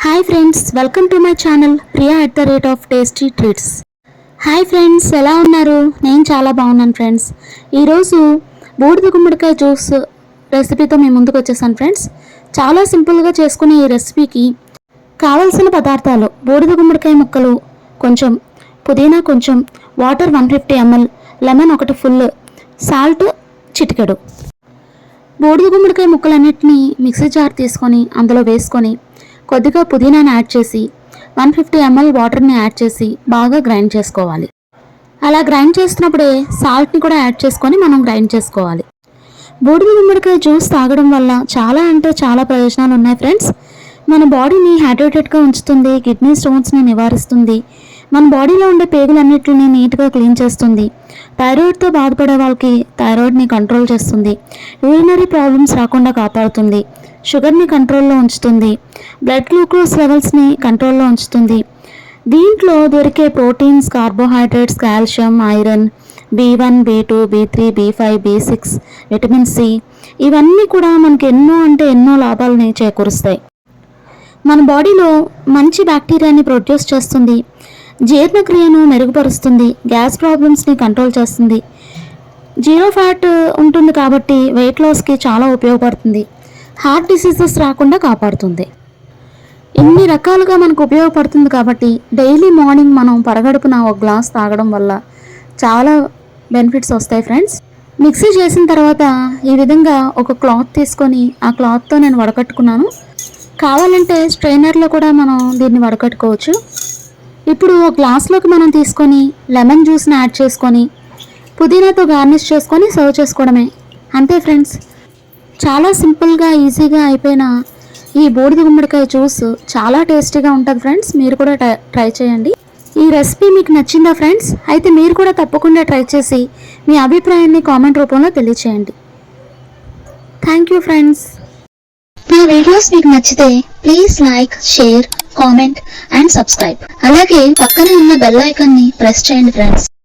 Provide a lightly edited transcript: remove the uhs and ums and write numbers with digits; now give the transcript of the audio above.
Hi friends, welcome to my channel Priya @tasty treats. Hi friends, ఎలా ఉన్నారు? నేను చాలా బాగున్నాను ఫ్రెండ్స్. ఈరోజు బూడిద గుమ్మడికాయ జ్యూస్ రెసిపీతో మేము ముందుకు వచ్చేసాను ఫ్రెండ్స్. చాలా సింపుల్గా చేసుకునే ఈ రెసిపీకి కావాల్సిన పదార్థాలు: బూడిద గుమ్మడికాయ ముక్కలు కొంచెం, పుదీనా కొంచెం, వాటర్ 150 ml, లెమన్ ఒకటి ఫుల్, సాల్ట్ చిటికెడు. బూడిద గుమ్మడికాయ ముక్కలన్నిటినీ మిక్సీ జార్ తీసుకొని అందులో వేసుకొని కొద్దిగా పుదీనాను యాడ్ చేసి 150 ml వాటర్ని యాడ్ చేసి బాగా గ్రైండ్ చేసుకోవాలి. అలా గ్రైండ్ చేస్తున్నప్పుడే సాల్ట్ని కూడా యాడ్ చేసుకొని మనం గ్రైండ్ చేసుకోవాలి. బూడిద గుమ్మడికాయ జ్యూస్ తాగడం వల్ల చాలా ప్రయోజనాలు ఉన్నాయి ఫ్రెండ్స్. మన బాడీని హైడ్రేటెడ్గా ఉంచుతుంది, కిడ్నీ స్టోన్స్ని నివారిస్తుంది, మన బాడీలో ఉండే పేగులన్నిటిని నీట్గా క్లీన్ చేస్తుంది, థైరాయిడ్తో బాధపడే వాళ్ళకి థైరాయిడ్ని కంట్రోల్ చేస్తుంది, యూరినరీ ప్రాబ్లమ్స్ రాకుండా కాపాడుతుంది, షుగర్ని కంట్రోల్లో ఉంచుతుంది, బ్లడ్ గ్లూకోజ్ లెవెల్స్ని కంట్రోల్లో ఉంచుతుంది. దీంట్లో దొరికే proteins, carbohydrates, calcium, iron, B1, B2, B3, B5, B6, vitamin C ఇవన్నీ కూడా మనకి ఎన్నో లాభాలని చేకూరుస్తాయి. మన బాడీలో మంచి బ్యాక్టీరియాని ప్రొడ్యూస్ చేస్తుంది, జీర్ణక్రియను మెరుగుపరుస్తుంది, గ్యాస్ ప్రాబ్లమ్స్ని కంట్రోల్ చేస్తుంది, జీరో ఫ్యాట్ ఉంటుంది కాబట్టి వెయిట్ లాస్కి చాలా ఉపయోగపడుతుంది, హార్ట్ డిసీజెస్ రాకుండా కాపాడుతుంది. ఇన్ని రకాలుగా మనకు ఉపయోగపడుతుంది కాబట్టి డైలీ మార్నింగ్ మనం పరగడుపున ఒక గ్లాస్ తాగడం వల్ల చాలా బెనిఫిట్స్ వస్తాయి ఫ్రెండ్స్. మిక్సీ చేసిన తర్వాత ఈ విధంగా ఒక క్లాత్ తీసుకొని ఆ క్లాత్తో నేను వడకట్టుకున్నాను. కావాలంటే స్ట్రైనర్లో కూడా మనం దీన్ని వడకట్టుకోవచ్చు. ఇప్పుడు ఒక గ్లాస్లోకి మనం తీసుకొని లెమన్ జ్యూస్ని యాడ్ చేసుకొని పుదీనాతో గార్నిష్ చేసుకొని సర్వ్ చేసుకోవడమే. అంతే ఫ్రెండ్స్, చాలా సింపుల్గా ఈజీగా అయిపోయిన ఈ బూడిద గుమ్మడికాయ జ్యూస్ చాలా టేస్టీగా ఉంటుంది ఫ్రెండ్స్. మీరు కూడా ట్రై చేయండి. ఈ రెసిపీ మీకు నచ్చిందా ఫ్రెండ్స్? అయితే మీరు కూడా తప్పకుండా ట్రై చేసి మీ అభిప్రాయాన్ని కామెంట్ రూపంలో తెలియచేయండి. Thank you friends. నా వీడియోస్ మీకు నచ్చితే please like, share, comment and subscribe. అలాగే పక్కనే ఉన్న బెల్ ఐకాన్ని ప్రెస్ చేయండి ఫ్రెండ్స్.